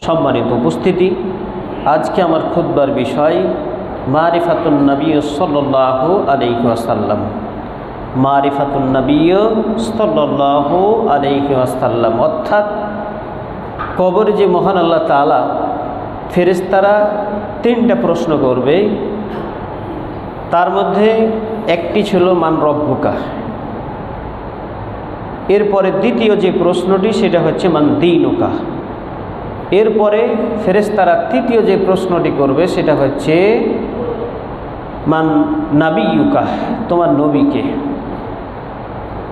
সম্মানিত উপস্থিতি, আজকে আমার খুতবার বিষয় মারিফাতুন নবী সাল্লাল্লাহু আলাইহি ওয়াসাল্লাম। মারিফাতুন নবী সাল্লাল্লাহু আলাইহি ওয়াসাল্লাম অর্থাৎ কবরে যে মহান আল্লাহ তাআলা ফেরেশতারা তিনটা প্রশ্ন করবে, তার মধ্যে একটি ছিল মান রব্বুকা। এরপরে দ্বিতীয় যে প্রশ্নটি সেটা হচ্ছে মান দীনুকা। এরপরে ফেরেশতারা তৃতীয় যে প্রশ্নটি করবে সেটা হচ্ছে মান নাবিয়ুকা, তোমার নবীকে।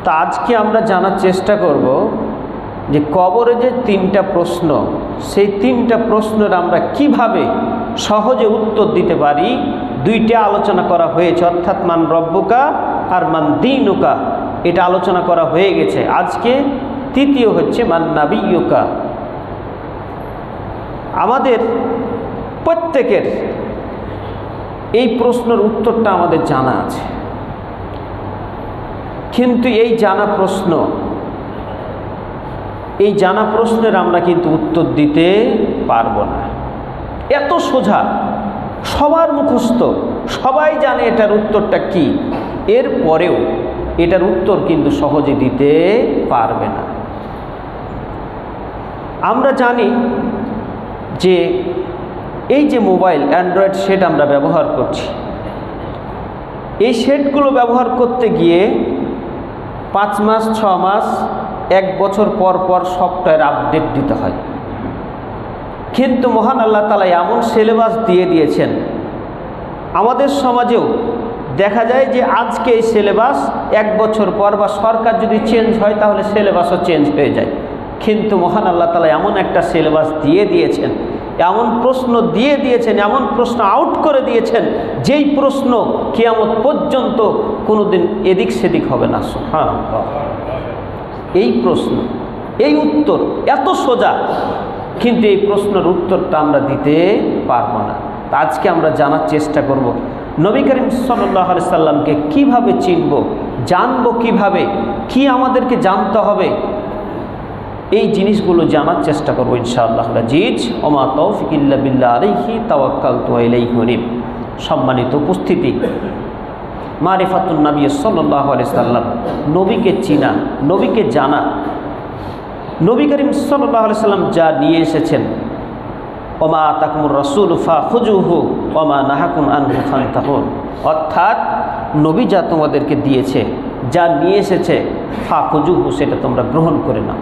তা আজকে আমরা জানার চেষ্টা করব যে কবরে যে তিনটা প্রশ্ন, সেই তিনটা প্রশ্নের আমরা কিভাবে সহজে উত্তর দিতে পারি। দুইটা আলোচনা করা হয়েছে, অর্থাৎ মান রব্বুকা আর মান দীনুকা, এটা আলোচনা করা হয়ে গেছে। আজকে তৃতীয় হচ্ছে মান নাবিয়ুকা। আমাদের প্রত্যেকের এই প্রশ্নের উত্তরটা আমাদের জানা আছে, কিন্তু এই জানা প্রশ্নের আমরা কিন্তু উত্তর দিতে পারবো না। এত সোজা, সবার মুখস্থ, সবাই জানে এটার উত্তরটা কি, এরপরেও এটার উত্তর কিন্তু সহজে দিতে পারবে না। আমরা জানি যে এই যে মোবাইল অ্যান্ড্রয়েড সেট আমরা ব্যবহার করছি, এই সেটগুলো ব্যবহার করতে গিয়ে 5 মাস 6 মাস 1 বছর পর পর সফটওয়্যার আপডেট দিতে হয়। কিন্তু মহান আল্লাহ তাআলা এমন সিলেবাস দিয়ে দিয়েছেন, আমাদের সমাজেও দেখা যায় যে আজকে এই সিলেবাস 1 বছর পর বা সরকার যদি চেঞ্জ হয় তাহলে সিলেবাসও চেঞ্জ হয়ে যায়। কিন্তু মহান আল্লাহ তাআলা এমন একটা সিলেবাস দিয়ে দিয়েছেন, এমন প্রশ্ন দিয়ে দিয়েছেন, এমন প্রশ্ন আউট করে দিয়েছেন, যেই প্রশ্ন কিয়ামত পর্যন্ত কোনোদিন এদিক সেদিক হবে না। সুবহানাল্লাহ। এই প্রশ্ন, এই উত্তর এত সোজা, কিন্তু এই প্রশ্নের উত্তরটা আমরা দিতে পারবো না। তা আজকে আমরা জানার চেষ্টা করব নবী করিম সাল্লাল্লাহু আলাইহি সাল্লামকে কীভাবে চিনব, জানবো কিভাবে, কি আমাদেরকে জানতে হবে, এই জিনিসগুলো জানার চেষ্টা করবো ইনশাআল্লাহ আজিজ। ওমা তৌফিক ইল্লা বিল্লাহ আলাইহি তাওয়াক্কালতু ওয়া ইলাইহি উনীব। সম্মানিত উপস্থিতি, মারিফাতুন নবী সাল্লাল্লাহু আলাইহি সাল্লাম, নবীকে চিনা, নবীকে জানা। নবী করিম সাল্লাল্লাহু আলাইহি সাল্লাম যা নিয়ে এসেছেন, ওমা আতাকুমুর রাসূল ফাখুযুহু ওমা নাহাকুম আনহু ফান্তাহুন, অর্থাৎ নবী যা তোমাদেরকে দিয়েছে, যা নিয়ে এসেছে, ফাখুযুহু সেটা তোমরা গ্রহণ করে নাও,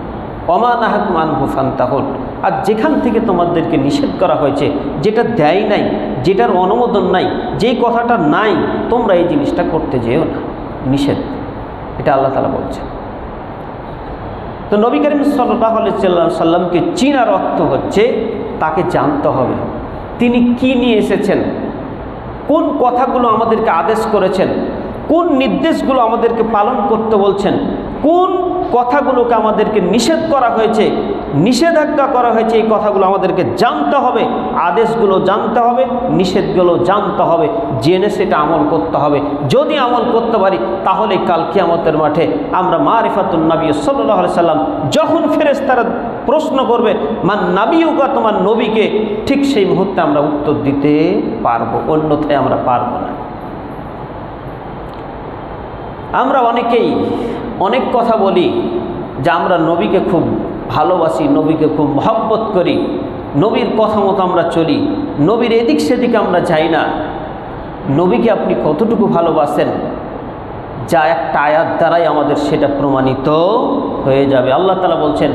ওমা নাহাকুম আনহু ফান্তাহুন, আর যেখান থেকে তোমাদেরকে নিষেধ করা হয়েছে, যেটা দেয় নাই, যেটার অনুমোদন নাই, যেই কথাটা নাই, তোমরা এই জিনিসটা করতে যেও না, নিষেধ। এটা আল্লাহ তাআলা বলছেন। তো নবী করিম সাল্লাল্লাহু আলাইহি সাল্লামকে চিনার অর্থ হচ্ছে তাকে জানতে হবে, তিনি কি নিয়ে এসেছেন, কোন কথাগুলো আমাদেরকে আদেশ করেছেন, কোন নির্দেশগুলো আমাদেরকে পালন করতে বলছেন, কোন কথাগুলোকে আমাদেরকে নিষেধ করা হয়েছে, নিষেধাজ্ঞা করা হয়েছে, এই কথাগুলো আমাদেরকে জানতে হবে, আদেশগুলো জানতে হবে, নিষেধগুলো জানতে হবে, জেনে সেটা আমল করতে হবে। যদি আমল করতে পারি তাহলে কাল কিয়ামতের মাঠে আমরা মারিফাতুন নবী সাল্লাল্লাহু আলাইহি সাল্লাম, যখন ফেরেশতারা প্রশ্ন করবে মান নাবিয়ুকা, তোমার নবীকে, ঠিক সেই মুহূর্তে আমরা উত্তর দিতে পারবো, অন্যথায় আমরা পারবো না। আমরা অনেকেই অনেক কথা বলি যে আমরা নবীকে খুব ভালোবাসি, নবীকে খুব মহব্বত করি, নবীর কথা মতো আমরা চলি, নবীর এদিক সেদিকে আমরা যাই না। নবীকে আপনি কতটুকু ভালোবাসেন, যা একটা আয়াত দ্বারাই আমাদের সেটা প্রমাণিত হয়ে যাবে। আল্লাহ তাআলা বলছেন,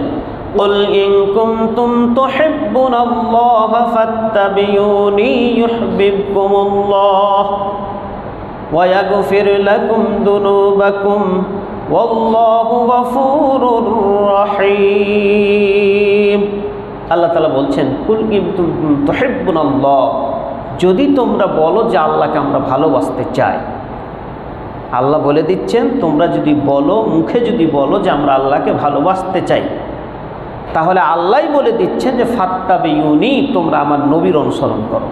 কুল ইন কুনতুম তুহিব্বুনাল্লাহা ফাত্তাবিউনি ইউহিব্বুকুমুল্লাহ ওয়া ইয়াগফির লাকুম যুনুবাকুম ওয়াল্লাহু গফুরুর রহিম। আল্লাহ তাআলা বলছেন, কুল ইন কুনতুম তুহিব্বুনাল্লাহ, যদি তোমরা বলো যে আল্লাহকে আমরা ভালোবাসতে চাই, আল্লাহ বলে দিচ্ছেন, তোমরা যদি বলো, মুখে যদি বলো যে আমরা আল্লাহকে ভালোবাসতে চাই, তাহলে আল্লাহই বলে দিচ্ছেন যে ফাত্তাবিউনি, তোমরা আমার নবীর অনুসরণ করো।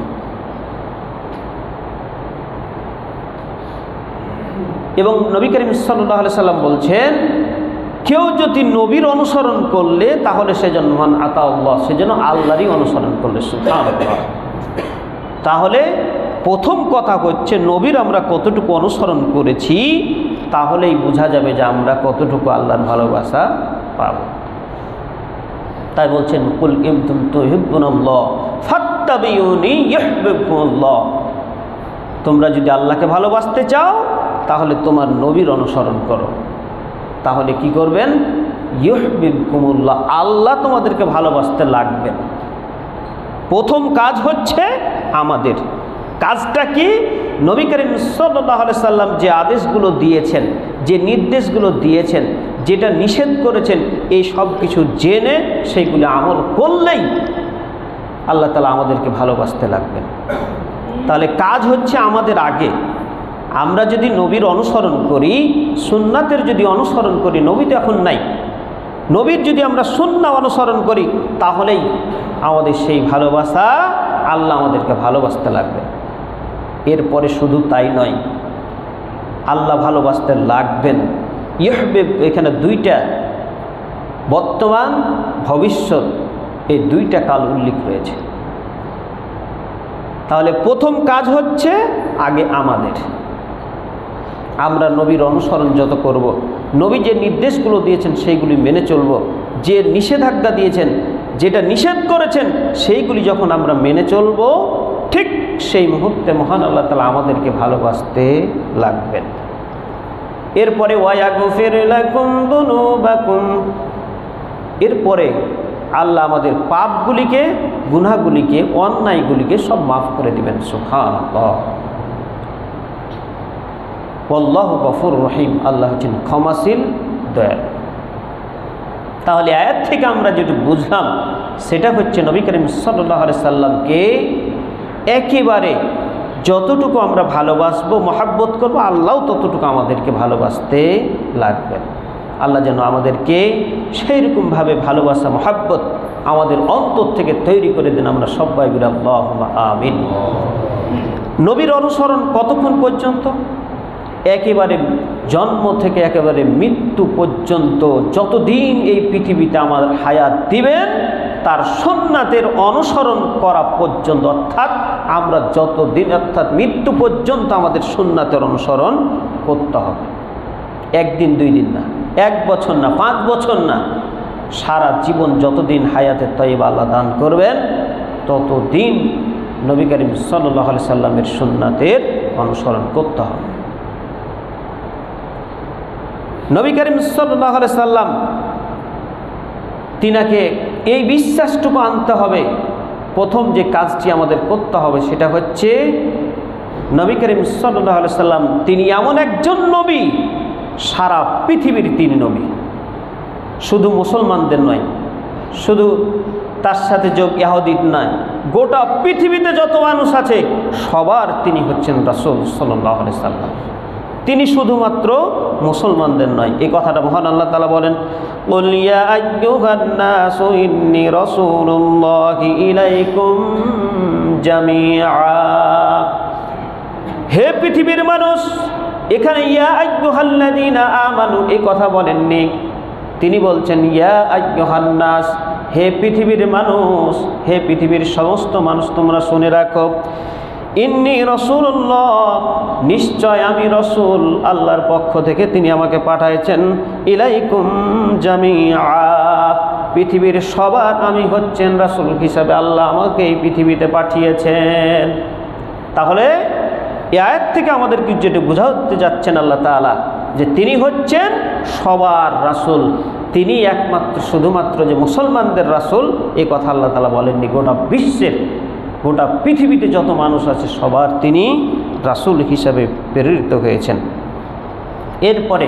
এবং নবী করিম সাল্লাল্লাহু আলাইহি সাল্লাম বলছেন কেউ যদি নবীর অনুসরণ করলে তাহলে সেজন্য মান আতা আল্লাহ, সেজন্য আল্লাহরই অনুসরণ করলে। সুবহানাল্লাহ। তাহলে প্রথম কথা হচ্ছে নবীর আমরা কতটুকু অনুসরণ করেছি, তাহলেই বোঝা যাবে যে আমরা কতটুকু আল্লাহর ভালোবাসা পাব। তাই বলছেন কুল ইন কুনতুম তুহিব্বুনাল্লাহ ফাত্তাবিউনি ইউহিব্বুকুমুল্লাহ, তোমরা যদি আল্লাহকে ভালোবাসতে চাও তাহলে তোমার নবীর অনুসরণ করো, তাহলে কি করবেন? ইউহিব্বুকুমুল্লাহ, আল্লাহ তোমাদেরকে ভালোবাসতে লাগবেন। প্রথম কাজ হচ্ছে আমাদের কাজটা কি? নবী করিম সাল্লাল্লাহু আলাইহি সাল্লাম যে আদেশগুলো দিয়েছেন, যে নির্দেশগুলো দিয়েছেন, যেটা নিষেধ করেছেন, এই সব কিছু জেনে সেইগুলো আমল করলেই আল্লাহ তাআলা আমাদেরকে ভালোবাসতে লাগবেন। তাহলে কাজ হচ্ছে আমাদের আগে। আমরা যদি নবীর অনুসরণ করি, সুন্নাতের যদি অনুসরণ করি, নবী তো এখন নাই, নবীর যদি আমরা সুন্নাহ অনুসরণ করি তাহলেই আমাদের সেই ভালোবাসা, আল্লাহ আমাদেরকে ভালোবাসতে লাগবে। এরপরে শুধু তাই নয়, আল্লাহ ভালোবাসতে লাগবেন। ইউহিব্বু, এখানে দুইটা বর্তমান ভবিষ্যৎ, এই দুইটা কাল উল্লেখ রয়েছে। তাহলে প্রথম কাজ হচ্ছে আগে আমাদের, আমরা নবীর অনুসরণ যত করব, নবী যে নির্দেশগুলো দিয়েছেন সেইগুলি মেনে চলব, যে নিষেধাজ্ঞা দিয়েছেন, যেটা নিষেধ করেছেন সেইগুলি যখন আমরা মেনে চলব, ঠিক সেই মুহূর্তে মহান আল্লাহ তাআলা আমাদেরকে ভালোবাসতে লাগবেন। এরপরে ওয়ায়াগফির লাকুম যুনুবাকুম, এরপরে আল্লাহ আমাদের পাপগুলিকে, গুনাহগুলিকে, অন্যায়গুলিকে সব মাফ করে দিবেন। সুবহানাল্লাহ। আল্লাহু গফুর রহিম, আল্লাহ হচ্ছেন ক্ষমাশীল, দয়ালু। তাহলে আয়াত থেকে আমরা যেটা বুঝলাম সেটা হচ্ছে নবী করিম সাল্লাল্লাহু আলাইহি সাল্লামকে একেবারে যতটুকু আমরা ভালোবাসবো, মহাব্বত করবো, আল্লাহও ততটুকু আমাদেরকে ভালোবাসতে লাগবে। আল্লাহ যেন আমাদেরকে সেই রকমভাবে ভালোবাসা, মহাব্বত আমাদের অন্তর থেকে তৈরি করে দেন। আমরা সবাই বলি আল্লাহুম্মা আমিন। নবীর অনুসরণ কতক্ষণ পর্যন্ত? একেবারে জন্ম থেকে একেবারে মৃত্যু পর্যন্ত, যতদিন এই পৃথিবীতে আমার হায়াত দিবেন তার সুন্নাতের অনুসরণ করা পর্যন্ত, অর্থাৎ আমরা যতদিন, অর্থাৎ মৃত্যু পর্যন্ত আমাদের সুন্নাতের অনুসরণ করতে হবে। একদিন, 2 দিন না, 1 বছর না, 5 বছর না, সারা জীবন যতদিন হায়াতে তয়্যিবা আল্লাহ দান করবেন ততদিন নবী করিম সাল্লাল্লাহু আলাইহি সাল্লামের সুন্নাতের অনুসরণ করতে হবে। নবী করিম সাল্লাল্লাহু আলাইহি সাল্লাম, তিনাকে এই বিশ্বাসটুকু আনতে হবে। প্রথম যে কাজটি আমাদের করতে হবে সেটা হচ্ছে নবী করিম সাল্লাল্লাহু আলাইহি সাল্লাম তিনি এমন একজন নবী, সারা পৃথিবীর তিনি নবী, শুধু মুসলমানদের নয়, শুধু তার সাথে যোগ ইহুদির নয়, গোটা পৃথিবীতে যত মানুষ আছে সবার তিনি হচ্ছেন রাসূল সাল্লাল্লাহু আলাইহি সাল্লাম। তিনি শুধুমাত্র মুসলমানদের নয়। এই কথাটা মহান আল্লাহ তাআলা বলেন, কুল ইয়া আইয়ুহান নাসু ইন্নী রাসূলুল্লাহি ইলাইকুম জামিআ, হে পৃথিবীর মানুষ। এখানে ইয়া আইয়ুহাল্লাযীনা আমানু এই কথা বলেননি, তিনি বলছেন ইয়া আইয়ুহান নাস, হে পৃথিবীর মানুষ, হে পৃথিবীর সমস্ত মানুষ তোমরা শুনে রাখো, ইন্নী রাসূলুল্লাহ, নিশ্চয় আমি রাসূল, আল্লাহর পক্ষ থেকে তিনি আমাকে পাঠাইছেন, ইলাইকুম জামিআ, পৃথিবীর সবার আমি হচ্ছেন রাসূল হিসাবে আল্লাহ আমাকে এই পৃথিবীতে পাঠিয়েছেন। তাহলে এই আয়াত থেকে আমাদেরকে যেটা বোঝাতে যাচ্ছেন আল্লাহ তাআলা, যে তিনি হচ্ছেন সবার রাসূল, তিনি একমাত্র শুধুমাত্র যে মুসলমানদের রাসূল এই কথা আল্লাহ তাআলা বলেননি, গোটা বিশ্বের, গোটা পৃথিবীতে যত মানুষ আছে সবার তিনি রাসূল হিসাবে প্রেরিত হয়েছেন। এরপরে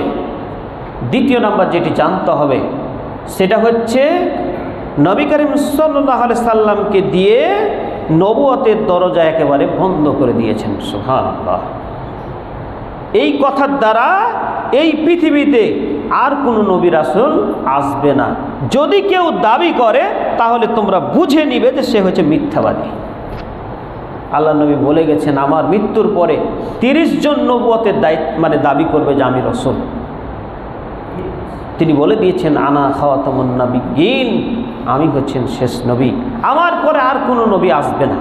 দ্বিতীয় নাম্বার যেটি জানতে হবে সেটা হচ্ছে নবী করিম সাল্লাল্লাহু আলাইহি সাল্লামকে দিয়ে নবুয়তের দরজা একেবারে বন্ধ করে দিয়েছেন। সুবহানাল্লাহ। এই কথার দ্বারা এই পৃথিবীতে আর কোনো নবী রাসূল আসবে না। যদি কেউ দাবি করে তাহলে তোমরা বুঝে নিবে যে সে হচ্ছে মিথ্যাবাদী। আল্লাহ নবী বলে গেছেন, আমার মৃত্যুর পরে 30 জন নবুয়তের দাবি করবে যে আমি রাসূল। তিনি বলে দিয়েছেন আনা খাওয়াতামুন নবিয়্যিন, আমি হচ্ছেন শেষ নবী, আমার পরে আর কোনো নবী আসবে না,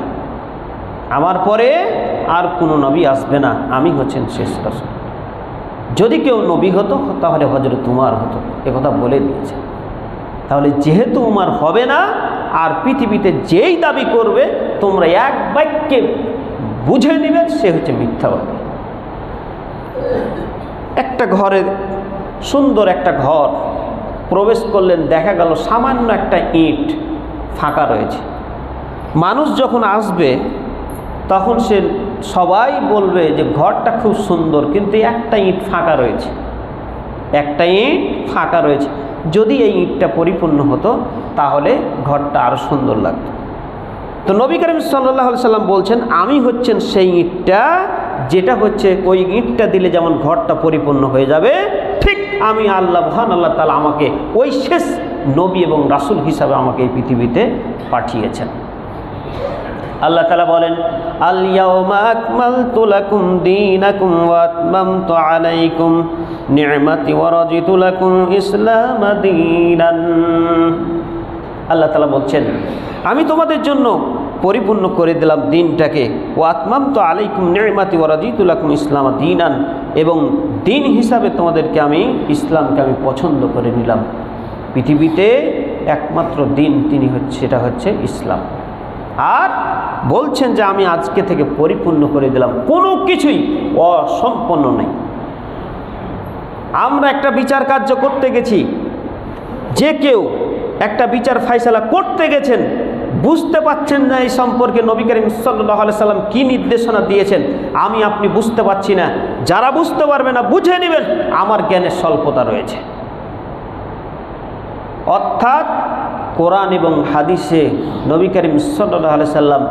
আমার পরে আর কোনো নবী আসবে না, আমি হচ্ছেন শেষ রাসূল। যদি কেউ নবী হতো তাহলে হযরত উমর হতো, একথা বলে দিয়েছে। তাহলে যেহেতু উমর হবে না, আর পৃথিবীতে যেই দাবি করবে তোমরা এক বাক্যে বুঝে নিবে সে হচ্ছে মিথ্যাবাদী। একটা ঘরে, সুন্দর একটা ঘর প্রবেশ করলেন, দেখা গেল সামান্য একটা ইট ফাঁকা রয়েছে। মানুষ যখন আসবে তখন সে সবাই বলবে যে ঘরটা খুব সুন্দর, কিন্তু একটা ইট ফাঁকা রয়েছে, একটা ইট ফাঁকা রয়েছে। যদি এই ইটটা পরিপূর্ণ হতো তাহলে ঘরটা আরও সুন্দর লাগতো। তো নবী করিম সাল্লাল্লাহু আলাইহি সাল্লাম বলছেন আমি হচ্ছেন সেই ইটটা, যেটা হচ্ছে ওই ইটটা দিলে যেমন ঘরটা পরিপূর্ণ হয়ে যাবে, ঠিক আমি আল্লাহ, মহান আল্লাহ তাআলা আমাকে ওই শেষ নবী এবং রাসূল হিসাবে আমাকে এই পৃথিবীতে পাঠিয়েছেন। আল্লাহ তাআলা বলেন আল ইয়াউমা আকমালতু লাকুম দীনাকুম ওয়া আতমামতু আলাইকুম নি'মাতি ওয়া রাদিতু লাকুম ইসলাম দীনান। আল্লাহ তাআলা বলছেন আমি তোমাদের জন্য পরিপূর্ণ করে দিলাম দিনটাকে, ওয়া আতমামতু আলাইকুম নি'মাতি ওয়া রাদিতু লাকুম ইসলাম দীনান, এবং দিন হিসাবে তোমাদেরকে আমি ইসলামকে আমি পছন্দ করে নিলাম। পৃথিবীতে একমাত্র দিন তিনি হচ্ছে, সেটা হচ্ছে ইসলাম। আর বলছেন যে আমি আজকে থেকে পরিপূর্ণ করে দিলাম, কোনো কিছুই অসম্পন্ন নেই। আমরা একটা বিচার কার্য করতে গেছি, যে কেউ একটা বিচার ফায়সালা করতে গেছেন, বুঝতে পাচ্ছেন না এই সম্পর্কে নবী করিম সাল্লাল্লাহু আলাইহি সাল্লাম কি নির্দেশনা দিয়েছেন, আমি আপনি বুঝতে পারছি না। যারা বুঝতে পারবে না বুঝে নেবেন আমার জ্ঞানের স্বল্পতা রয়েছে। অর্থাৎ কোরআন এবং হাদিসে নবী করিম সাল্লাল্লাহু আলাইহি সাল্লাম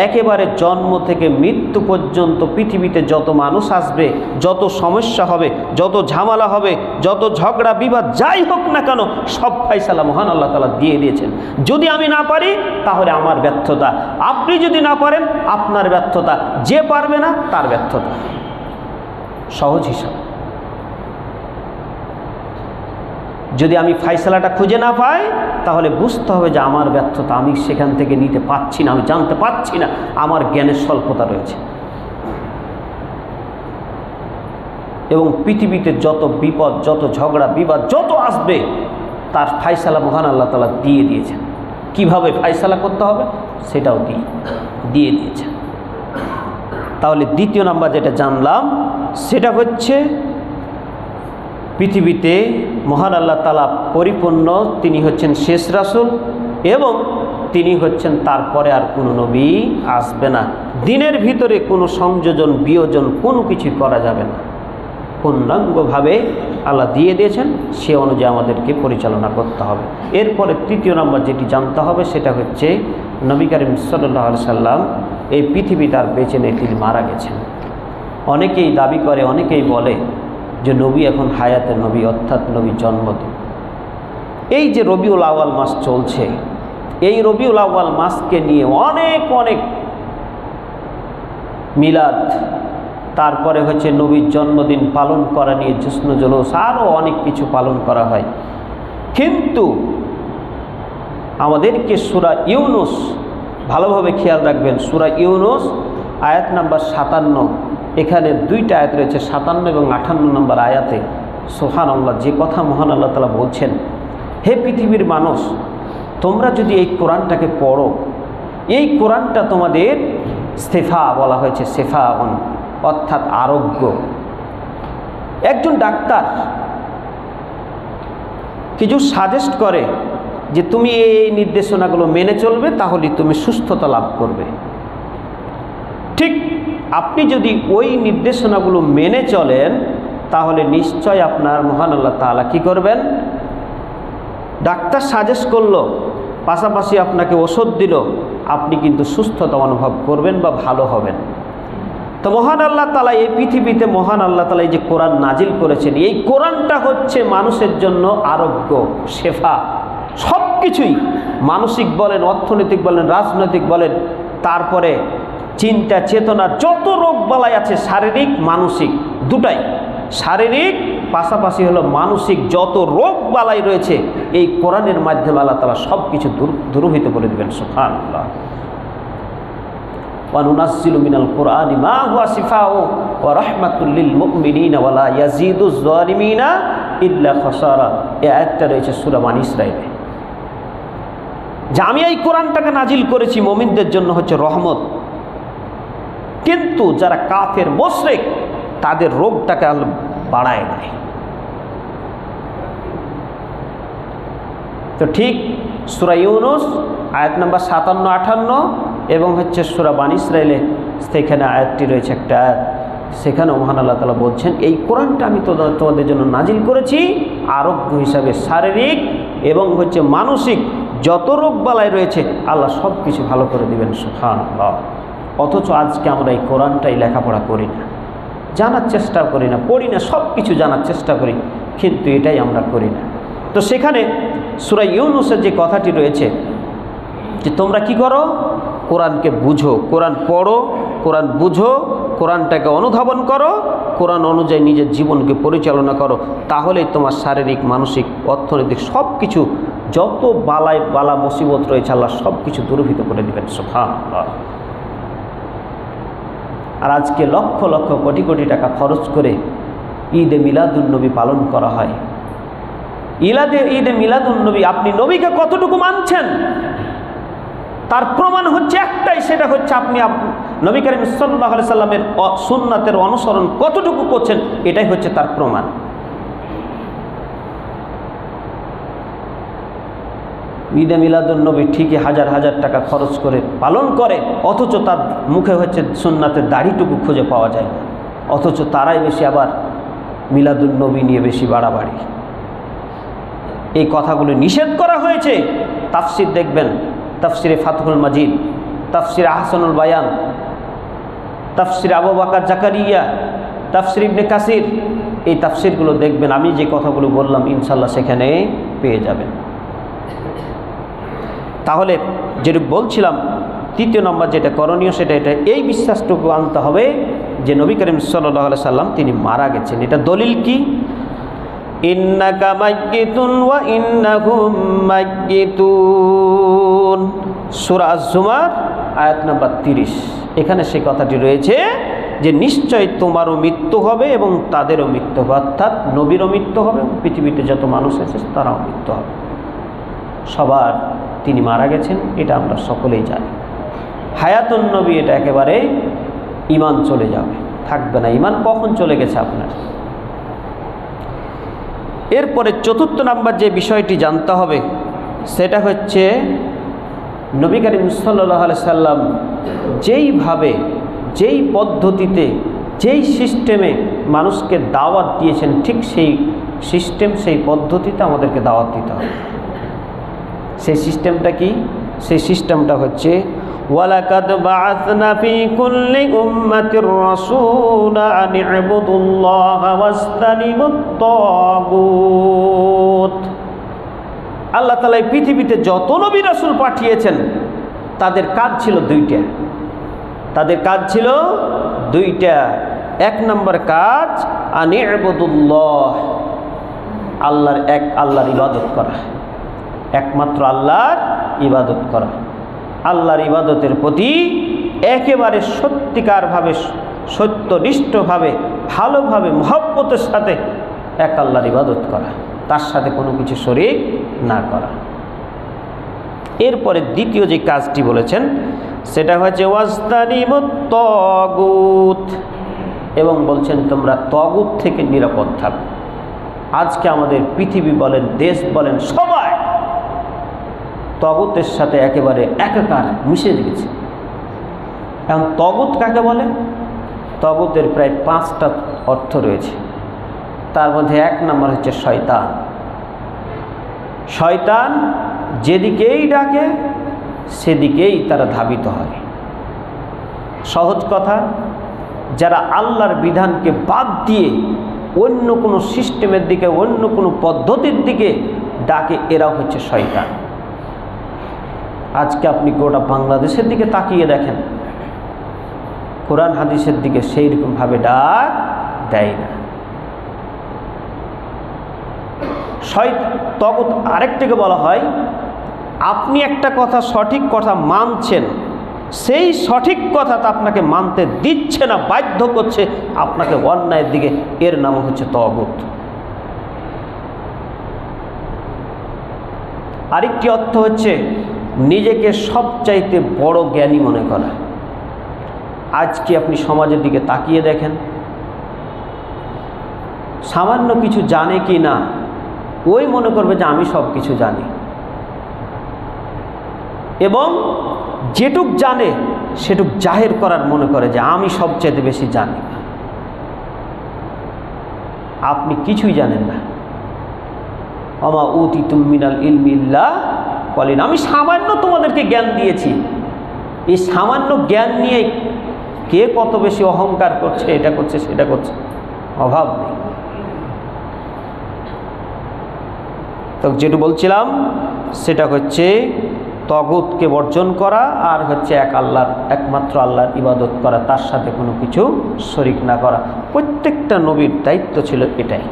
একেবারে জন্ম থেকে মৃত্যু পর্যন্ত পৃথিবীতে যত মানুষ আসবে, যত সমস্যা হবে, যত ঝামেলা হবে, যত ঝগড়া বিবাদ যাই হোক না কেন, সব ফায়সালা মহান আল্লাহ তাআলা দিয়ে দিয়েছেন। যদি আমি না পারি তাহলে আমার ব্যর্থতা, আপনি যদি না পারেন আপনার ব্যর্থতা, যে পারবে না তার ব্যর্থতা। সহজ হিসাব। যদি আমি ফায়সালাটা খুঁজে না পাই তাহলে বুঝতে হবে যে আমার ব্যর্থতা, আমি সেখান থেকে নিতে পারছি না, আমি জানতে পারছি না, আমার জ্ঞানের স্বল্পতা রয়েছে। এবং পৃথিবীতে যত বিপদ, যত ঝগড়া বিবাদ যত আসবে তার ফায়সালা মহান আল্লাহ তাআলা দিয়ে দিয়েছেন। কিভাবে ফায়সালা করতে হবে সেটাও দিয়ে দিয়েছেন। তাহলে দ্বিতীয় নাম্বার যেটা জানলাম সেটা হচ্ছে পৃথিবীতে মহান আল্লাহ তাআলা পরিপূর্ণ, তিনি হচ্ছেন শেষ রাসূল, এবং তিনি হচ্ছেন তারপরে আর কোনো নবী আসবে না। দিনের ভিতরে কোনো সংযোজন বিয়োজন কোনো কিছু করা যাবে না, পূর্ণাঙ্গভাবে আল্লাহ দিয়ে দিয়েছেন, সে অনুযায়ী আমাদেরকে পরিচালনা করতে হবে। এরপরে তৃতীয় নম্বর যেটি জানতে হবে সেটা হচ্ছে নবী করিম সাল্লাল্লাহু আলাইহি সাল্লাম এই পৃথিবী তার বেঁচে নেই, তিনি মারা গেছেন। অনেকেই দাবি করে, অনেকেই বলে যে নবী এখন হায়াতের নবী, অর্থাৎ নবীর জন্মদিন। এই যে রবিউল আউয়াল মাস চলছে, এই রবিউল আউয়াল মাসকে নিয়ে অনেক অনেক মিলাদ, তারপরে হচ্ছে নবীর জন্মদিন পালন করা নিয়ে জশ্ন জলুস, আরও অনেক কিছু পালন করা হয়। কিন্তু আমাদেরকে সূরা ইউনুস ভালোভাবে খেয়াল রাখবেন, সূরা ইউনুস আয়াত নাম্বার 57, এখানে দুইটা আয়াত রয়েছে, 57 এবং 58 নম্বর আয়াতে সুবহানাল্লাহ, যে কথা মহান আল্লাহ তাআলা বলছেন, হে পৃথিবীর মানুষ, তোমরা যদি এই কোরআনটাকে পড়ো, এই কোরআনটা তোমাদের শেফা বলা হয়েছে, শেফাউন অর্থাৎ আরোগ্য। একজন ডাক্তার কিছু সাজেস্ট করে যে তুমি এই নির্দেশনাগুলো মেনে চলবে, তাহলে তুমি সুস্থতা লাভ করবে। ঠিক আপনি যদি ওই নির্দেশনাগুলো মেনে চলেন তাহলে নিশ্চয় আপনার মহান আল্লাহ তাআলা কী করবেন, ডাক্তার সাজেস্ট করলো, পাশাপাশি আপনাকে ওষুধ দিল, আপনি কিন্তু সুস্থতা অনুভব করবেন বা ভালো হবেন। তো মহান আল্লাহ তাআলা এই পৃথিবীতে, মহান আল্লাহ তাআলা এই যে কোরআন নাজিল করেছেন, এই কোরআনটা হচ্ছে মানুষের জন্য আরোগ্য, শেফা, সব কিছুই, মানসিক বলেন, অর্থনৈতিক বলেন, রাজনৈতিক বলেন, তারপরে চিন্তা চেতনা, যত রোগ বালাই আছে শারীরিক মানসিক দুটাই, শারীরিক পাশাপাশি হলো মানসিক যত রোগ বালাই রয়েছে এই কোরআনের মাধ্যমে আল্লাহ তাআলা সব কিছু দূরীভূত করে দেবেন। সুবহানাল্লাহ। ওয়া নুনাজ্জিলু মিনাল কুরআনি মা হুয়া শিফাউ ওয়া রাহমাতুল লিল মুমিনিনা ওয়া লা ইয়াজিদুজ যালিমিনা ইল্লা খাসারা। এই আয়াতটা রয়েছে সূরা বানী ইসরাঈলে, যে আমি এই কোরআনটাকে নাজিল করেছি মুমিনদের জন্য হচ্ছে রহমত, কিন্তু যারা কাফের মুশরিক তাদের রোগটাকে আল্লাহ বাড়ায় নাই। তো ঠিক সূরা ইউনূস আয়াত নাম্বার 57-58 এবং হচ্ছে সূরা বানী ইসরাঈলে সেখানে আয়াতটি রয়েছে একটা আয়াত, সেখানে মহান আল্লাহ তাআলা বলছেন এই কোরআনটা আমি তোমাদের জন্য নাজিল করেছি আরোগ্য হিসাবে, শারীরিক এবং হচ্ছে মানসিক যত রোগ বালাই রয়েছে আল্লাহ সব কিছু ভালো করে দিবেন। সুবহানাল্লাহ। অথচ আজকে আমরা এই কোরআনটাই লেখাপড়া করি না, জানার চেষ্টা করি না, পড়ি না, সব কিছু জানার চেষ্টা করি, কিন্তু এটাই আমরা করি না। তো সেখানে সূরা ইউনূসের যে কথাটি রয়েছে যে তোমরা কি করো, কোরআনকে বুঝো, কোরআন পড়ো, কোরআন বুঝো, কোরআনটাকে অনুধাবন করো, কোরআন অনুযায়ী নিজের জীবনকে পরিচালনা করো, তাহলেই তোমার শারীরিক, মানসিক, অর্থনৈতিক সব কিছু যত বালা মুসিবত রয়েছে আল্লাহ সব কিছু দূরীভূত করে দেবেন। সুবহানাল্লাহ। আর আজকে লক্ষ লক্ষ কোটি কোটি টাকা খরচ করে ঈদে মিলাদুন্নবী পালন করা হয়। ঈদে মিলাদুন্নবী, আপনি নবীকে কতটুকু মানছেন তার প্রমাণ হচ্ছে একটাই, সেটা হচ্ছে আপনি নবী করিম সাল্লাল্লাহু আলাইহি সাল্লামের সুন্নাতের অনুসরণ কতটুকু করছেন, এটাই হচ্ছে তার প্রমাণ। ঈদে মিলাদুন্নবী ঠিকই হাজার হাজার টাকা খরচ করে পালন করে, অথচ তার মুখে হচ্ছে সুন্নাতের দাড়িটুকু খুঁজে পাওয়া যায় না, অথচ তারাই বেশি আবার মিলাদুন্নবী নিয়ে বেশি বাড়াবাড়ি। এই কথাগুলো নিষেধ করা হয়েছে। তাফসির দেখবেন, তাফসিরে ফাতহুল মাজিদ, তাফসিরে আহসানুল বায়ান, তাফসিরে আবু বকর জাকারিয়া, তাফসির ইবনে কাসির, এই তাফসিরগুলো দেখবেন, আমি যে কথাগুলো বললাম ইনশাআল্লাহ সেখানে পেয়ে যাবেন। তাহলে যেটা বলছিলাম, তৃতীয় নম্বর যেটা করণীয় সেটা এটা, এই বিশ্বাসটুকু আনতে হবে যে নবী করিম সাল্লাল্লাহু আলাইহি সাল্লাম তিনি মারা গেছেন। এটা দলিল কি? ইন্নাকা মাইয়িতুন ওয়া ইন্নাহুম মাইয়িতুন, সূরা আজ-জুমার আয়াত নাম্বার 30। এখানে সেই কথাটি রয়েছে যে নিশ্চয় তোমারও মৃত্যু হবে এবং তাদেরও মৃত্যু হবে, অর্থাৎ নবীরও মৃত্যু হবে, পৃথিবীতে যত মানুষ আছে তারাও মৃত্যু হবে, সবার তিনি মারা গেছেন, এটা আমরা সকলেই জানি। হায়াতুন নবী, এটা একেবারে ঈমান চলে যাবে, থাকবে না। ঈমান কখন চলে গেছে আপনার? এরপরে চতুর্থ নাম্বার যে বিষয়টি জানতে হবে সেটা হচ্ছে নবী করিম সাল্লাল্লাহু আলাইহি সাল্লাম যেইভাবে, যেই পদ্ধতিতে, যেই সিস্টেমে মানুষকে দাওয়াত দিয়েছেন, ঠিক সেই সিস্টেম, সেই পদ্ধতিতে আমাদেরকে দাওয়াত দিতে হবে। সেই সিস্টেমটা কি? সেই সিস্টেমটা হচ্ছে ওয়ালাকাদ বাআসনা ফি কুল্লি উম্মাতির রাসূলা আন ইবুদুল্লাহা ওয়াজতানিবুত তাগুত। আল্লাহ তাআলা এই পৃথিবীতে যত নবী রাসূল পাঠিয়েছেন তাদের কাজ ছিল দুইটা। তাদের কাজ ছিল দুইটা। এক নম্বর কাজ আন ইবুদুল্লাহ, আল্লাহর ইবাদত করা, একমাত্র আল্লাহর ইবাদত করা, আল্লাহর ইবাদতের প্রতি একেবারে সত্যিকারভাবে, সত্যনিষ্ঠভাবে, ভালোভাবে, মহব্বতের সাথে এক আল্লাহর ইবাদত করা, তার সাথে কোনো কিছু শরীক না করা। এরপরে দ্বিতীয় যে কাজটি বলেছেন সেটা হচ্ছে ওয়াজতানিবুত তাগুত, এবং বলছেন তোমরা তাগুত থেকে নিরাপদ থাকো। আজকে আমাদের পৃথিবী বলেন, দেশ বলেন, সবাই তাগুতের সাথে একেবারে একাকার মিশে গেছে। এখন তাগুত কাকে বলে? তাগুতের প্রায় 5টা অর্থ রয়েছে, তার মধ্যে এক নম্বর হচ্ছে শয়তান। শয়তান যেদিকেই ডাকে সেদিকেই তারা ধাবিত হয়। সহজ কথা, যারা আল্লাহর বিধানকে বাদ দিয়ে অন্য কোনো সিস্টেমের দিকে, অন্য কোনো পদ্ধতির দিকে ডাকে, এরাও হচ্ছে শয়তান। আজকে আপনি গোটা বাংলাদেশের দিকে তাকিয়ে দেখেন, কোরআন হাদিসের দিকে সেই রকমভাবে ডাক দেয় না। তগুত আরেকটাকে বলা হয় আপনি একটা কথা সঠিক কথা মানছেন, সেই সঠিক কথাটা আপনাকে মানতে দিচ্ছে না, বাধ্য করছে আপনাকে অন্যায়ের দিকে, এর নাম হচ্ছে তগুত। আরেকটি অর্থ হচ্ছে নিজেকে সবচাইতে বড় জ্ঞানী মনে করা। আজকে আপনি সমাজের দিকে তাকিয়ে দেখেন, সামান্য কিছু জানে কি না ওই মনে করবে যে আমি সব কিছু জানি, এবং যেটুক জানে সেটুক জাহের করার মনে করে যে আমি সবচেয়ে বেশি জানি। আপনি কিছুই জানেন না। আমা উতিতুম মিনাল ইলমি ইল্লা কলিন, আমি সামান্য তোমাদেরকে জ্ঞান দিয়েছি। এই সামান্য জ্ঞান নিয়ে কে কত বেশি অহংকার করছে, এটা করছে সেটা করছে, অভাব নেই। তো যেটা বলছিলাম সেটা হচ্ছে তগুতকে বর্জন করা, আর হচ্ছে একমাত্র আল্লাহর ইবাদত করা, তার সাথে কোনো কিছু শরিক না করা। প্রত্যেকটা নবীর দায়িত্ব ছিল এটাই।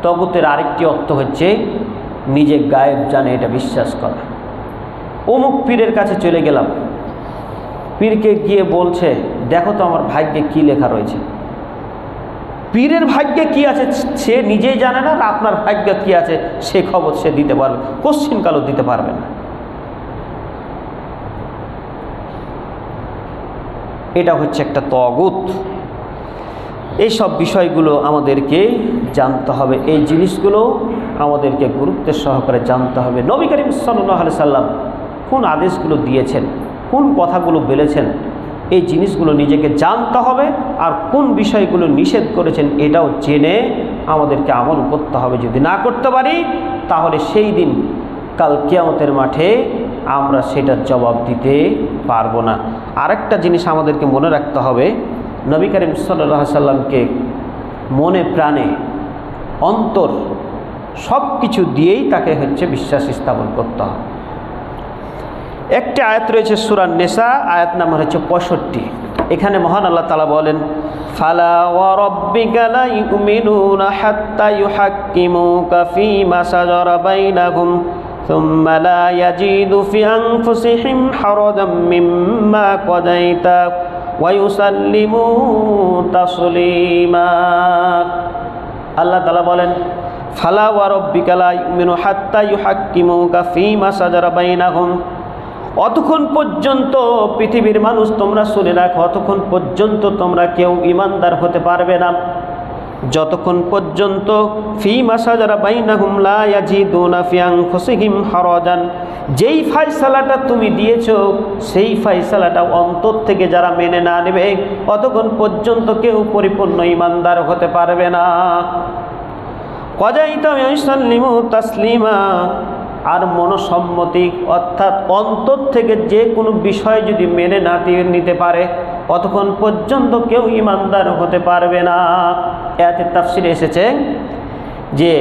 তগুতের আরেকটি অর্থ হচ্ছে নিজে গায়েব জানে এটা বিশ্বাস করা। অমুক পীরের কাছে চলে গেলাম, পীরকে গিয়ে বলছে দেখো তো আমার ভাগ্যে কি লেখা রয়েছে। পীরের ভাগ্যে কি আছে সে নিজেই জানে না, আর আপনার ভাগ্যে কি আছে সে খবর সে দিতে পারবে, কোশ্চিনকালও দিতে পারবে না। এটা হচ্ছে একটা তগুত। এইসব বিষয়গুলো আমাদেরকে জানতে হবে, এই জিনিসগুলো আমাদেরকে গুরুত্বের সহকারে জানতে হবে। নবী করিম সাল্লাল্লাহু আলাইহি সাল্লাম কোন আদেশগুলো দিয়েছেন, কোন কথাগুলো বলেছেন, এই জিনিসগুলো নিজেকে জানতে হবে। আর কোন বিষয়গুলো নিষেধ করেছেন এটাও জেনে আমাদেরকে আমল করতে হবে। যদি না করতে পারি তাহলে সেই দিন কাল কিয়ামতের মাঠে আমরা সেটার জবাব দিতে পারবো না। আরেকটা জিনিস আমাদেরকে মনে রাখতে হবে, নবী করিম সাল্লাল্লাহু আলাইহি সাল্লামকে মনে প্রাণে অন্তর সব কিছু দিয়েই তাকে হচ্ছে বিশ্বাস স্থাপন করতে হবে। একটি আয়াত রয়েছে সূরা নিসা, আয়াত নাম্বার হচ্ছে 65। এখানে মহান আল্লাহ তাআলা বলেন, ফালা ওয়া রাব্বিকা লা ইউমিনুনা হাত্তা ইউহাক্কিমুকা ফীমা শাজারা বাইনাহুম সুম্মা লা ইয়াজিদু ফি আনফুসিহিম হারাজাম মিম্মা কাদাইতা ওয়া ইউসাল্লিমু তাসলিমা। আল্লাহ তাআলা বলেন, ফালা ওয়া রাব্বিকা লা ইউমিনু হাত্তা ইউহাক্কিমুকা ফীমা শাজারা বাইনাহুম, অতক্ষণ পর্যন্ত পৃথিবীর মানুষ তোমরা শুনে রাখো, অতক্ষণ পর্যন্ত তোমরা কেউ ঈমানদার হতে পারবে না যতক্ষণ পর্যন্ত ফীমা শাজারা বাইনাহুম লা ইয়াজিদুনা ফি আনফুসিহিম হারাজান, যেই ফয়সালাটা তুমি দিয়েছো সেই ফয়সালাটা অন্তর থেকে যারা মেনে না নেবে অতক্ষণ পর্যন্ত কেউ পরিপূর্ণ ঈমানদার হতে পারবে না। কাযাইতা ওয়া ইউসাল্লিমু তাসলিমা, আর মনসম্মতি অর্থাৎ অন্তর থেকে যে কোনো বিষয় যদি মেনে না নিতে পারে অতক্ষণ পর্যন্ত কেউ ঈমানদার হতে পারবে না। এতে তাফসিরে এসেছে যে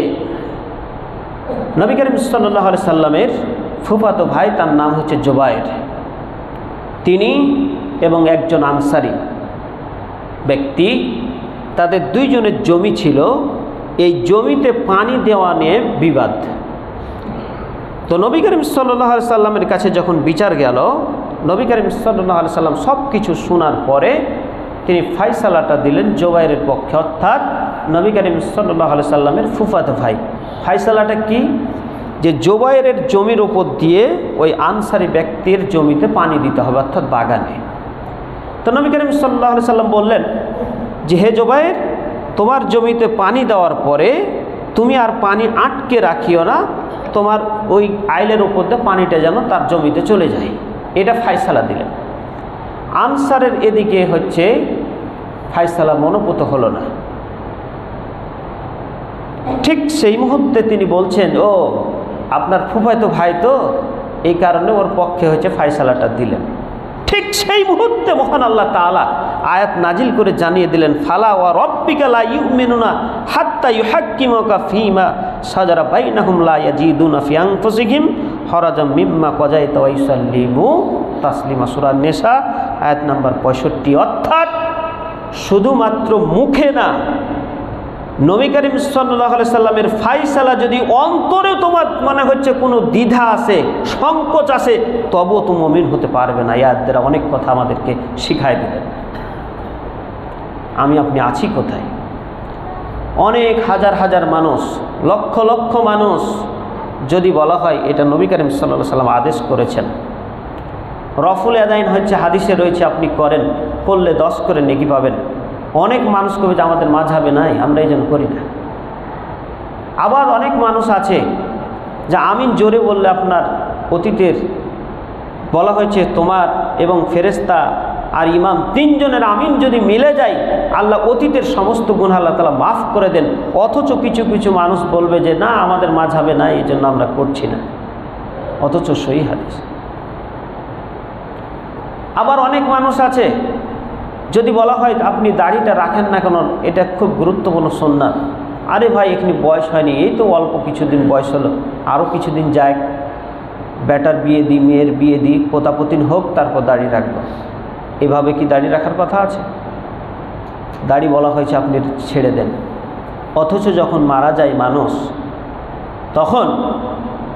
নবী করিম সাল্লাল্লাহু আলাইহি সাল্লামের ফুফাতো ভাই, তার নাম হচ্ছে জুবায়ের, তিনি এবং একজন আনসারী ব্যক্তি, তাদের দুইজনের জমি ছিল। এই জমিতে পানি দেওয়া নিয়ে বিবাদ। তো নবী করিম সাল্লাল্লাহু আলাইহি সাল্লামের কাছে যখন বিচার গেল, নবী করিম সাল্লাল্লাহু আলাইহি সাল্লাম সব কিছু শোনার পরে তিনি ফয়সালাটা দিলেন জুবায়েরের পক্ষে, অর্থাৎ নবী করিম সাল্লাল্লাহু আলাইহি সাল্লামের ফুফাতো ভাই। ফয়সালাটা কি, যে জুবায়েরের জমির ওপর দিয়ে ওই আনসারী ব্যক্তির জমিতে পানি দিতে হবে, অর্থাৎ বাগানে। তো নবী করিম সাল্লাল্লাহু আলাইহি সাল্লাম বললেন যে হে জুবায়ের, তোমার জমিতে পানি দেওয়ার পরে তুমি আর পানি আটকে রাখিও না, তোমার ওই আইলের উপর দিয়ে পানিটা যেন তার জমিতে চলে যায়, এটা ফয়সালা দিলেন। আনসারের এদিকে হচ্ছে ফয়সালা মনোপুত হলো না। ঠিক সেই মুহূর্তে তিনি বলছেন, ও আপনার ফুফাতো ভাই তো, এই কারণে ওর পক্ষে হচ্ছে ফয়সালাটা দিলেন। ঠিক সেই মুহূর্তে মহান আল্লাহ তাআলা আয়াত নাজিল করে জানিয়ে দিলেন, ফালা ওয়া রাব্বিকা লা ইউমিনুনা হাত্তা ইউহাক্কিমুকা ফীমা শাজারা বাইনাহুম লা ইয়াজিদুনা ফি আনফুসিহিম হারাজাম মিম্মা কাযাইতা ওয়া ইউসাল্লিমু তাসলিমা। সূরা নিসা আয়াত নাম্বার 65। অর্থাৎ শুধুমাত্র মুখে না, নবী করিম সাল্লাল্লাহু আলাইহি সাল্লামের ফায়সালা যদি অন্তরে তোমার মনে হচ্ছে কোনো দ্বিধা আছে, সংকোচ আছে, তবুও তো মুমিন হতে পারবে না। ইয়াদরা অনেক কথা আমাদেরকে শিখায় দিলেন। আমি আপনি আছি কোথায়? অনেক হাজার হাজার মানুষ, লক্ষ লক্ষ মানুষ যদি বলা হয় এটা নবী করিম সাল্লাল্লাহু আলাইহি সাল্লাম আদেশ করেছেন, রফুল আদাইন হচ্ছে হাদিসে রয়েছে, আপনি করেন, করলে 10 করে নেকি পাবেন। অনেক মানুষ কবে যে আমাদের মাযহাবে নাই, আমরা এই জন্য করি না। আবার অনেক মানুষ আছে যে আমিন জোরে বললে আপনার অতীতের বলা হয়েছে তোমার এবং ফেরেশতা আর ইমাম 3 জনের আমিন যদি মিলে যায় আল্লাহ অতীতের সমস্ত গুনাহ আল্লাহ তাআলা মাফ করে দেন। অথচ কিছু কিছু মানুষ বলবে যে না আমাদের মাযহাবে নাই এই জন্য আমরা করছি না, অথচ সহিহ হাদিস। আবার অনেক মানুষ আছে যদি বলা হয় আপনি দাড়িটা রাখেন না কেন, এটা খুব গুরুত্বপূর্ণ সুন্নাত। আরে ভাই এখানে বয়স হয়নি, এই তো অল্প কিছুদিন বয়স হলো, আরও কিছুদিন যায়, বেটার বিয়ে দিই, মেয়ের বিয়ে দিই, পোতাপতিন হোক, তারপর দাড়ি রাখবো। এভাবে কি দাড়ি রাখার কথা আছে? দাড়ি বলা হয়েছে আপনি ছেড়ে দেন। অথচ যখন মারা যায় মানুষ, তখন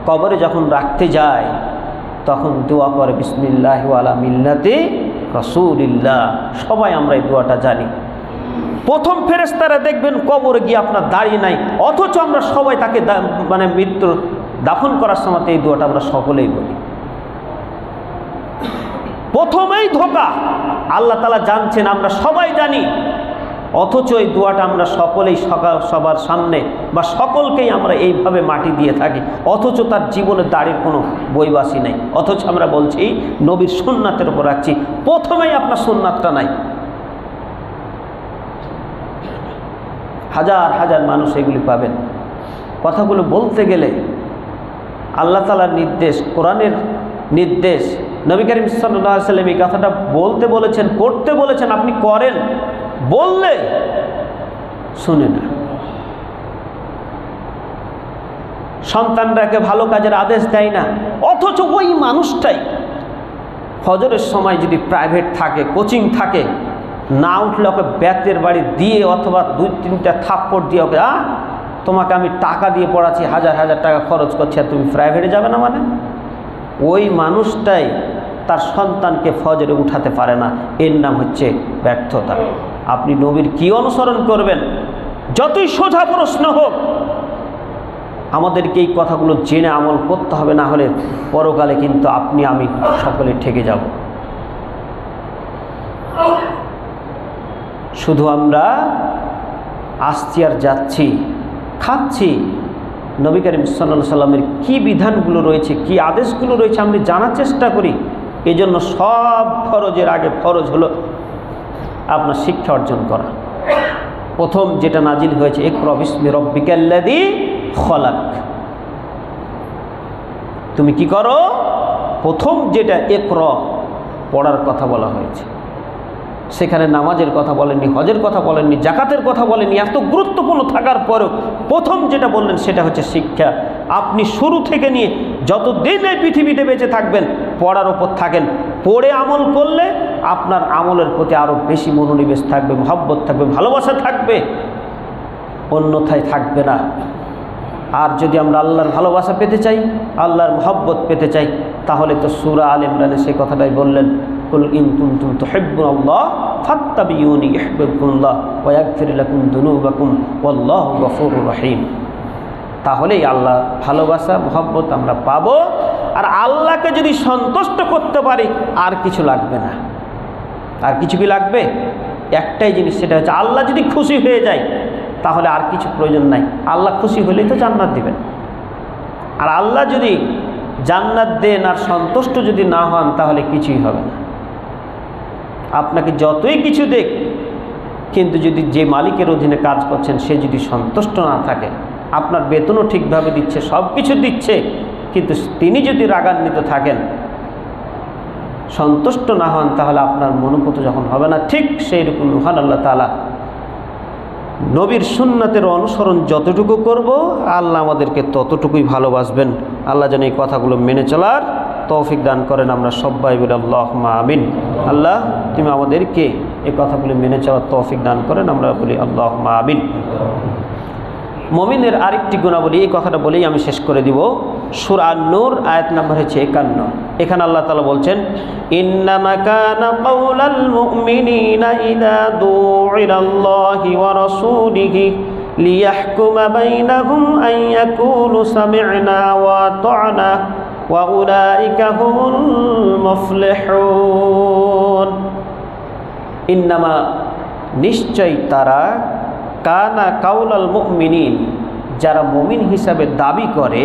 কবরে যখন রাখতে যায় তখন দোয়া করে বিসমিল্লাহি ওয়ালা মিল্লাতি রাসূলিল্লাহ। সবাই আমরা এই দোয়াটা জানি। প্রথম ফেরেশতারা দেখবেন কবরে গিয়ে আপনার দাড়ি নাই, অথচ আমরা সবাই তাকে মানে মৃত্যু দাফন করার সময় এই দোয়াটা আমরা সকলেই বলি। প্রথমেই ধোঁকা, আল্লাহ তাআলা জানছেন, আমরা সবাই জানি, অথচ এই দোয়াটা আমরা সকলেই সবার সামনে বা সকলকেই আমরা এইভাবে মাটি দিয়ে থাকি, অথচ তার জীবনে দাড়ির কোনো বইবাসী নেই। অথচ আমরা বলছি নবীর সুন্নাতের উপর রাখছি, প্রথমেই আপনার সুন্নাতটা নাই। হাজার হাজার মানুষ এগুলি পাবেন। কথাগুলো বলতে গেলে আল্লাহ তাআলার নির্দেশ, কোরআনের নির্দেশ, নবী করিম সাল্লাল্লাহু আলাইহি ওয়াসাল্লাম এই কথাটা বলতে বলেছেন, করতে বলেছেন, আপনি করেন, বললে শুনে না। সন্তানরাকে ভালো কাজের আদেশ দেয় না, অথচ ওই মানুষটাই ফজরের সময় যদি প্রাইভেট থাকে, কোচিং থাকে, না উঠলে ওকে বেতের বাড়ি দিয়ে অথবা 2-3টা থাপ্পড় দিয়ে ওকে তোমাকে আমি টাকা দিয়ে পড়াচ্ছি, হাজার হাজার টাকা খরচ করছি আর তুমি প্রাইভেটে যাবে না, মানে ওই মানুষটাই তার সন্তানকে ফজরে উঠাতে পারে না। এর নাম হচ্ছে ব্যর্থতা। আপনি নবীর কি অনুসরণ করবেন? যতই সোজা প্রশ্ন হোক, আমাদেরকে এই কথাগুলো জেনে আমল করতে হবে, না হলে পরকালে কিন্তু আপনি আমি সকলে ঠেকে যাব। শুধু আমরা আসছি আর যাচ্ছি, খাচ্ছি। নবী করিম সাল্লাল্লাহু আলাইহি সাল্লামের কী বিধানগুলো রয়েছে, কি আদেশগুলো রয়েছে আমরা জানার চেষ্টা করি। এই জন্য সব ফরজের আগে ফরজ হলো আপনার শিক্ষা অর্জন করা। প্রথম যেটা নাজিল হয়েছে ইকরা বিসমি রাব্বিকাল্লাযী খলাক, তুমি কি করো? প্রথম যেটা ইকরা পড়ার কথা বলা হয়েছে, সেখানে নামাজের কথা বলেননি, হজের কথা বলেননি, যাকাতের কথা বলেননি। এত গুরুত্বপূর্ণ থাকার পরেও প্রথম যেটা বললেন সেটা হচ্ছে শিক্ষা। আপনি শুরু থেকে নিয়ে যতদিন এই পৃথিবীতে বেঁচে থাকবেন পড়ার ওপর থাকেন, পড়ে আমল করলে আপনার আমলের প্রতি আরও বেশি মনোনিবেশ থাকবে, মহব্বত থাকবে, ভালোবাসা থাকবে, অন্যথায় থাকবে না। আর যদি আমরা আল্লাহর ভালোবাসা পেতে চাই, আল্লাহর মহব্বত পেতে চাই, তাহলে তো সূরা আল ইমরানে সেই কথাটাই বললেন, কুল ইন কুনতুম তুহিব্বুনাল্লাহ ফাত্তাবিউনি ইউহিব্বুকুমুল্লাহ ওয়া ইয়াগফির লাকুম যুনুবাকুম ওয়াল্লাহু গফুরুর রহিম। তাহলেই আল্লাহ ভালোবাসা মহব্বত আমরা পাবো। আর আল্লাহকে যদি সন্তুষ্ট করতে পারি আর কিছু লাগবে না। আর কিছু কি লাগবে? একটাই জিনিস, সেটা হচ্ছে আল্লাহ যদি খুশি হয়ে যায় তাহলে আর কিছু প্রয়োজন নাই। আল্লাহ খুশি হলেই তো জান্নাত দিবেন। আর আল্লাহ যদি জান্নাত দেন আর সন্তুষ্ট যদি না হন তাহলে কিছুই হবে না। আপনাকে যতই কিছু দেখ, কিন্তু যদি যে মালিকের অধীনে কাজ করছেন সে যদি সন্তুষ্ট না থাকে, আপনার বেতনও ঠিকভাবে দিচ্ছে, সব কিছু দিচ্ছে, কিন্তু তিনি যদি রাগান্বিত থাকেন, সন্তুষ্ট না হন, তাহলে আপনার মনোপুত যখন হবে না। ঠিক সেই রকম মহান আল্লাহ তাআলা নবীর সুন্নাতের অনুসরণ যতটুকু করব আল্লাহ আমাদেরকে ততটুকুই ভালোবাসবেন। আল্লাহ যেন এই কথাগুলো মেনে চলার তৌফিক দান করেন। আমরা সবাই বলি আল্লাহুম্মা আমিন। আল্লাহ তুমি আমাদেরকে এই কথাগুলি মেনে চলার তৌফিক দান করেন। আমরা বলি আল্লাহুম্মা আমিন। মুমিনের আরেকটি গুণাবলী, এই কথাটা বলেই আমি শেষ করে দিব। সূরা আন-নূর আয়াত নাম্বার হচ্ছে 51। এখানে আল্লাহ তাআলা বলছেন, ইন্নামা কানা কাওলাল মুমিনিনা ইযা দু'উ ইলাল্লাহি ওয়া রাসূলিহি লিয়াহকুমা বাইনাহুম আন ইয়াকুলু সামি'না ওয়া আতা'না ওয়া উলাইকা হুমুল মুফলিহুন। ইন্নামা নিশ্চয় তারা, কানা কাউলাল মুমিনিন যারা মুমিন হিসাবে দাবি করে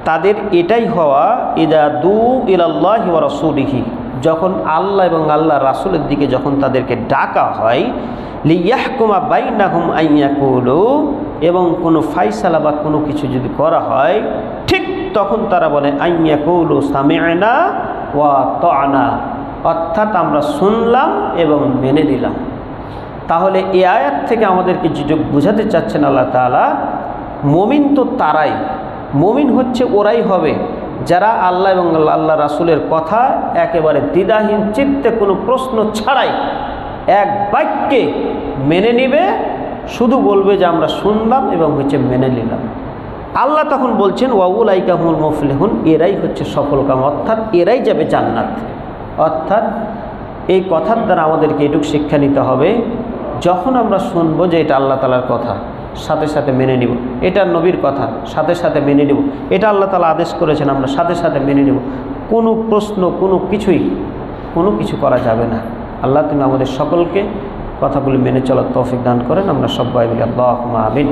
তাদের এটাই হওয়া, ইযা দু'উ ইলাল্লাহি ওয়া রাসূলিহি যখন আল্লাহ এবং আল্লাহ রাসূলের দিকে যখন তাদেরকে ডাকা হয়, লিয়াহকুমা বাইনাহুম আন ইয়াকুলু এবং কোনো ফায়সালা বা কোনো কিছু যদি করা হয় ঠিক তখন তারা বলে আন ইয়াকুলু সামি'না ওয়া আতা'না, অর্থাৎ আমরা শুনলাম এবং মেনে নিলাম। তাহলে এই আয়াত থেকে আমাদেরকে যেটা বোঝাতে চাচ্ছেন আল্লাহ তাআলা, মুমিন তো তারাই, মুমিন হচ্ছে ওরাই হবে যারা আল্লাহ এবং আল্লাহ রাসূলের কথা একেবারে দ্বিধাহীন চিত্তে কোনো প্রশ্ন ছাড়াই এক বাক্যে মেনে নিবে, শুধু বলবে যে আমরা শুনলাম এবং হচ্ছে মেনে নিলাম। আল্লাহ তখন বলছেন ওয়া উলাইকা হুমুল মুফলিহুন, এরাই হচ্ছে সফলকাম, অর্থাৎ এরাই যাবে জান্নাত। অর্থাৎ এই কথার দ্বারা আমাদেরকে এটুকু শিক্ষা নিতে হবে, যখন আমরা শুনবো যে এটা আল্লাহ তাআলার কথা সাথে সাথে মেনে নিব, এটা নবীর কথা সাথে সাথে মেনে নিব, এটা আল্লাহ তাআলা আদেশ করেছেন আমরা সাথে সাথে মেনে নিব, কোনো প্রশ্ন কোনো কিছু করা যাবে না। আল্লাহ তুমি আমাদের সকলকে কথাগুলি মেনে চলার তৌফিক দান করেন। আমরা সবাই বলি আল্লাহুম্মা আমিন।